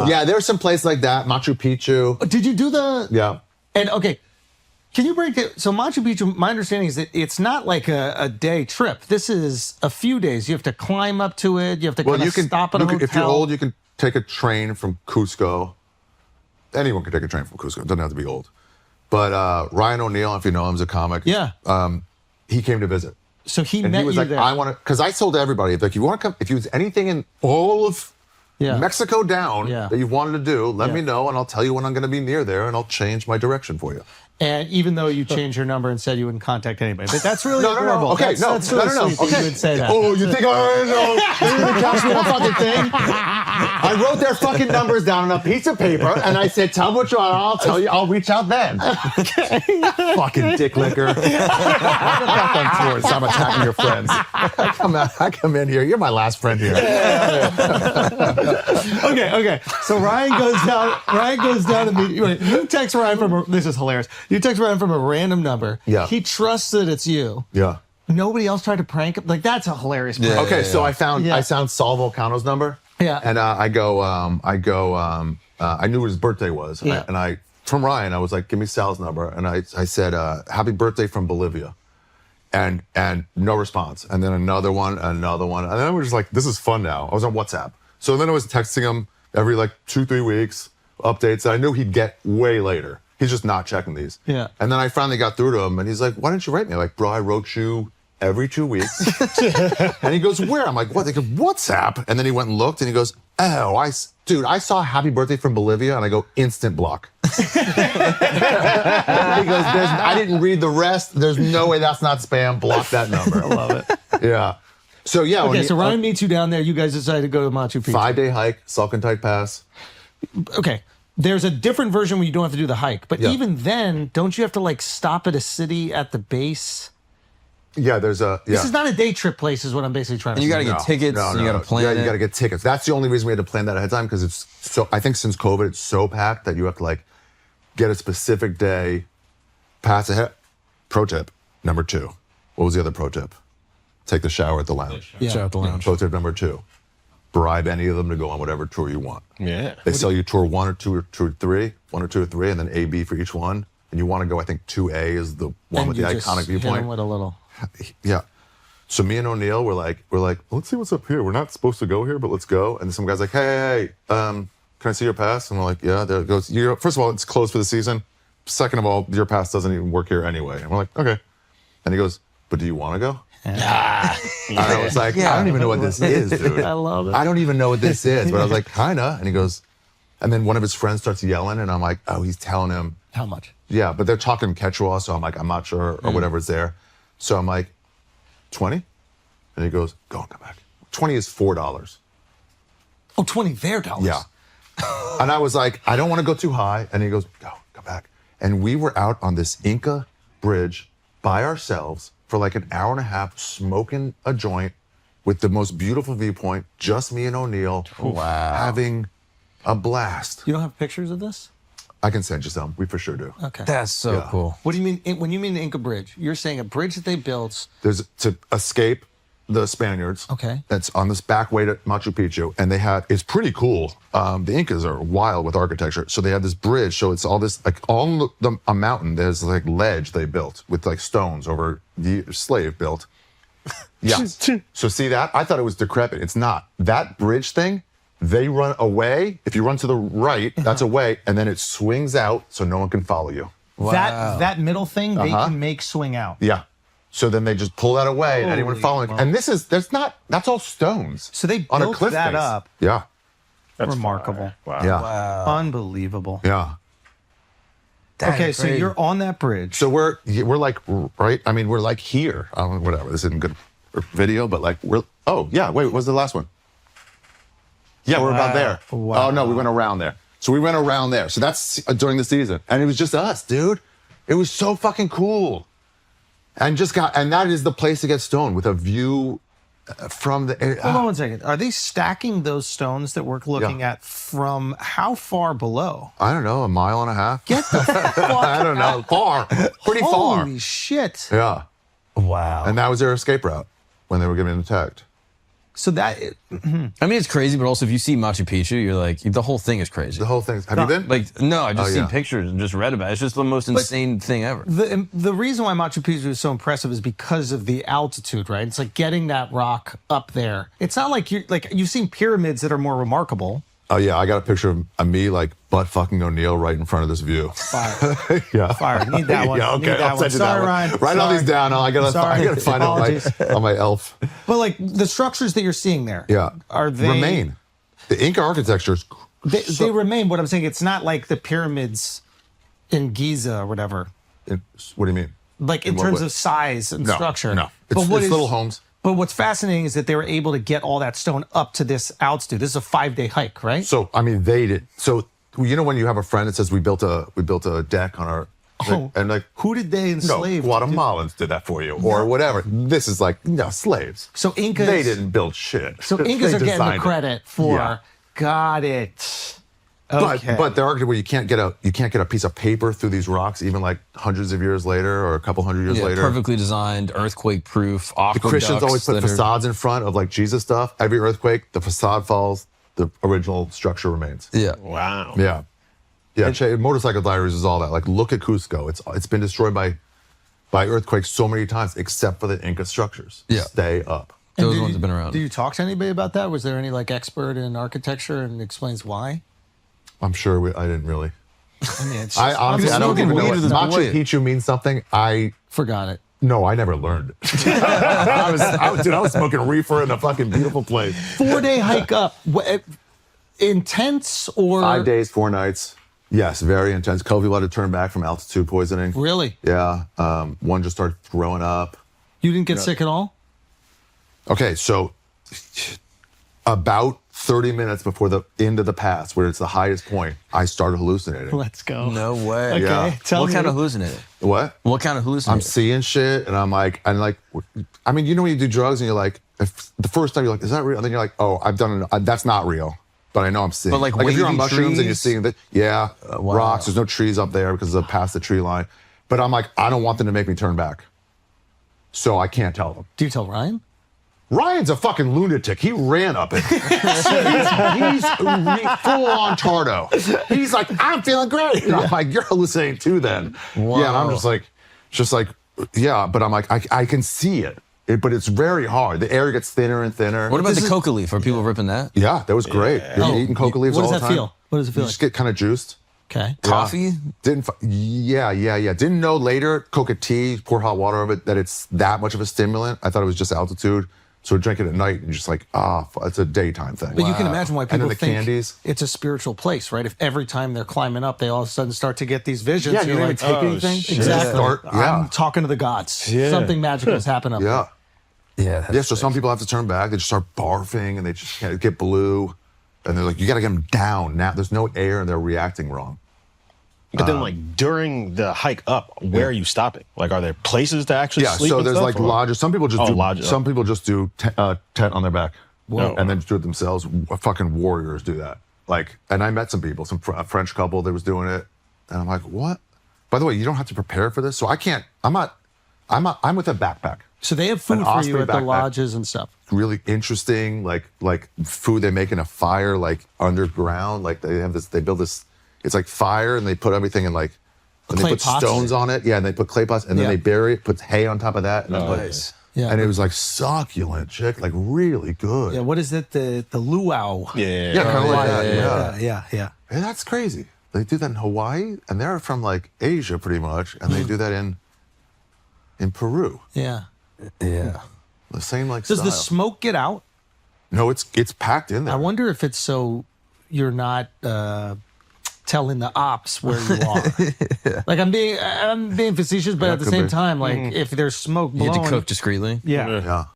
Yeah, there's some place like that, Machu Picchu. Did you do the? Yeah. And okay, can you break it? So Machu Picchu, my understanding is that it's not like a day trip. This is a few days. You have to climb up to it. You have to kind of stop at a hotel. If you're old, you can take a train from Cusco. Anyone can take a train from Cusco. It doesn't have to be old. But Ryan O'Neal, if you know him, is a comic. Yeah. He came to visit. So he met he was you like, there. I want to, because I told everybody, like, you want to come, if you was anything in all of Mexico down that you wanted to do, let me know, and I'll tell you when I'm going to be near there, and I'll change my direction for you. And even though you changed your number and said you wouldn't contact anybody, but that's really adorable. Okay, that's really sweet that you would say that. Oh, you think I know? You're gonna catch me on a fucking thing? I wrote their fucking numbers down on a piece of paper, and I said, "Tell me what you want. I'll tell you. I'll reach out then." Fucking dick licker. Get back on tour. So I'm attacking your friends. I come in here. You're my last friend here. Okay. So Ryan goes down to meet you. You text Ryan from this is hilarious. You text Ryan from a random number. Yeah. He trusts that it's you. Yeah. Nobody else tried to prank him. Like, that's a hilarious prank. Okay, so I found Saul Volcano's number. Yeah. And I knew what his birthday was. Yeah. From Ryan, I was like, give me Sal's number. And I said, happy birthday from Bolivia. And no response. And then another one. And then I was just like, this is fun now. I was on WhatsApp. So then I was texting him every like 2-3 weeks, updates. I knew he'd get way later. He's just not checking these. Yeah. And then I finally got through to him, and he's like, why didn't you write me? I'm like, bro, I wrote you every 2 weeks. And he goes, where? I'm like, what? They go, WhatsApp. And then he went and looked, and he goes, oh, I saw happy birthday from Bolivia, and I go, instant block. He goes, I didn't read the rest. There's no way that's not spam. Block that number. I love it. Yeah. So, yeah. Okay, so Ryan meets you down there. You guys decide to go to Machu Picchu. 5-day hike, Salcantay Pass. Okay. There's a different version where you don't have to do the hike. But even then, don't you have to like stop at a city at the base? Yeah, there's a... Yeah. This is not a day trip place is what I'm basically trying to say. You got to get tickets. You got to plan it. Yeah, you got to get tickets. That's the only reason we had to plan that ahead of time, because it's so... I think since COVID, it's so packed that you have to like get a specific day, pass ahead. Pro tip number 2. What was the other pro tip? Take the shower at the lounge. Yeah. Shout out the lounge. Pro tip number 2. Bribe any of them to go on whatever tour you want. Yeah. They sell you tour 1 or 2 or 2 or 3, 1 or 2 or 3, and then A, B for each one. And you want to go, I think 2A is the one And with the you just iconic hit viewpoint. him with a little... Yeah. So me and O'Neal were like, let's see what's up here. We're not supposed to go here, but let's go. And some guy's like, hey, can I see your pass? And we're like, yeah. There it goes. First of all, it's closed for the season. Second of all, your pass doesn't even work here anyway. And we're like, okay. And he goes, but do you want to go? And I was like, I don't even know what this is, dude. I love it. I don't even know what this is. But I was like, kinda. And he goes, and then one of his friends starts yelling, and I'm like, oh, he's telling him. How much? Yeah, but they're talking Quechua, so I'm like, I'm not sure, or whatever's there. So I'm like, 20? And he goes, go and come back. 20 is $4. Oh, 20 their dollars. Yeah. And I was like, I don't want to go too high. And he goes, go back. And we were out on this Inca bridge by ourselves for like an hour and a half, smoking a joint with the most beautiful viewpoint, just me and O'Neal, having a blast. You don't have pictures of this? I can send you some. We for sure do. Okay. That's so cool. What do you mean, when you mean the Inca Bridge, you're saying a bridge that they built. There's to escape the Spaniards. Okay. That's on this back way to Machu Picchu. And it's pretty cool. The Incas are wild with architecture. So they have this bridge. So it's all this, like on a mountain, there's like ledge they built with like stones over the slave built. Yeah. So see that? I thought it was decrepit. It's not. That bridge thing, they run away. If you run to the right, that's away. And then it swings out so no one can follow you. Wow. That middle thing, they can make swing out. Yeah. So then they just pull that away, and anyone following. And that's all stones. So they on a built cliff that face. up. Yeah. That's remarkable. Wow. Yeah. Unbelievable. Yeah. Okay, so you're on that bridge. So we're like, right? I mean, we're like here. Whatever. This isn't good video, but like oh, yeah. Wait, what was the last one? Yeah, we're about there. Wow. Oh, no, we went around there. So we went around there. So that's during the season. And it was just us, dude. It was so fucking cool. And that is the place to get stoned with a view from the air. Hold on 1 second. Are they stacking those stones that we're looking at from how far below? I don't know, 1.5 miles? Get the fuck I don't know. Far. Pretty far. Holy shit. Yeah. Wow. And that was their escape route when they were getting attacked. So that, I mean, it's crazy, but also if you see Machu Picchu, you're like, the whole thing is crazy. The whole thing. Have you been? Like, no, I just Oh, seen yeah. pictures and just read about it. It's just the most insane thing ever. the reason why Machu Picchu is so impressive is because of the altitude, right? It's like getting that rock up there. It's not like you've seen pyramids that are more remarkable. Oh yeah, I got a picture of me like butt fucking O'Neill right in front of this view. Fire. Yeah. Fire. Need that one. Yeah, okay. Need that I'll one. send you Sorry, that one. Ryan. Write all these down. I gotta find it on my elf. But like the structures that you're seeing there, Yeah. are they remain? The Inca architecture is. They remain. What I'm saying, it's not like the pyramids in Giza or whatever. What do you mean? Like in In what terms way? of size and No, structure. no. But It's little homes. But what's fascinating is that they were able to get all that stone up to this altitude. This is a 5-day hike, right? So I mean, they did. So you know when you have a friend that says we built a deck on our. Oh, and like who did they no, enslave? Guatemalans did that for you or whatever. This is like no slaves. So Incas. They didn't build shit. So They Incas are getting the designed it. credit for. Yeah. Got it. Okay. But there are where you can't get a piece of paper through these rocks even like hundreds of years later or a couple hundred years Yeah, later. perfectly designed, earthquake-proof, The aqueducts. Christians always put that are- facades in front of like Jesus stuff. Every earthquake, the facade falls, the original structure remains. Yeah. Wow. Yeah. Yeah, Motorcycle Diaries is all that. Like, look at Cusco. It's been destroyed by earthquakes so many times, except for the Inca structures. Yeah. Stay up. And Those do ones you- have been around. Do you talk to anybody about that? Was there any like expert in architecture and explains why? I'm sure I didn't really. I mean, it's I just, honestly, I don't smoking even know weed what with this Machu boy. Picchu means something. forgot it. No, I never learned it. I was smoking reefer in a fucking beautiful place. 4-day hike up. Intense or 5 days, 4 nights. Yes, very intense. Couple people had to turn back from altitude poisoning. Really? Yeah. One just started throwing up. You didn't get sick at all? Okay, so about 30 minutes before the end of the pass, where it's the highest point, I started hallucinating. Let's go. No way. Okay. Yeah. Tell What me. kind of hallucinating? What? What kind of I'm hallucinating? seeing shit, and I'm like, I mean, you know when you do drugs and you're like, if the first time you're like, is that real? And then you're like, oh, I've done it. That's not real. But I know I'm seeing. But, like, if you're on wavy mushrooms and you're trees? seeing that, yeah, Wow. rocks. There's no trees up there because of past the tree line. But I'm like, I don't want them to make me turn back, so I can't tell them. Do you tell Ryan? Ryan's a fucking lunatic. He ran up it. he's full on Tardo. He's like, I'm feeling great. And I'm like, you're hallucinating too then. Wow. Yeah, and I'm just like, yeah, but I'm like, I can see it. But it's very hard. The air gets thinner and thinner. What about This the is- coca leaf? Are people ripping that? Yeah, that was great. You're Oh, eating coca leaves what all does the that time. feel? What does it feel You like? just get kind of juiced. Okay. Coffee? Yeah. Didn't know later, coca tea, pour hot water over it, that it's that much of a stimulant. I thought it was just altitude. So I drink it at night and just like, it's a daytime thing. But you can imagine why And then people the think candies. it's a spiritual place, right? If every time they're climbing up, they all of a sudden start to get these visions. Yeah, you you're don't even like, take anything. shit. exactly. Start- yeah. I'm talking to the gods. Yeah. Something magical has happened up Yeah. Yeah. Yeah, so some people have to turn back. They just start barfing and they just get blue. And they're like, you got to get them down now. There's no air and they're reacting wrong. But then, like during the hike up, where are you stopping? Like, are there places to actually Yeah, sleep? so and there's stuff, like or- lodges. Some people just lodges. Some people just do tent on their back, Whoa. and then just do it themselves. Fucking warriors do that. Like, and I met some people, a French couple that was doing it, and I'm like, what? By the way, you don't have to prepare for this, so I can't. I'm with a backpack. So they have food An for you Osprey at the backpack. lodges and stuff. Really interesting, like food they make in a fire, like underground. Like they have this, they build this. It's like fire, and they put everything in like. And Clay they put pots? stones on it, yeah, and they put clay pots, and then Yeah. they bury it, put hay on top of that, and, Nice. Yeah. and it was like succulent, chick, like really good. Yeah, what is it? The luau. Yeah. Yeah, kind of like that. yeah, Yeah. yeah. And that's crazy. They do that in Hawaii, and they're from like Asia, pretty much, and they do that in Peru. Yeah. Yeah. The same like Does style. the smoke get out? No, it's packed in there. I wonder if it's so you're not telling the ops where you are. Like I'm being facetious, but Yeah, at the could same be. time, like if there's smoke You blowing, had to cook discreetly? yeah. Yeah.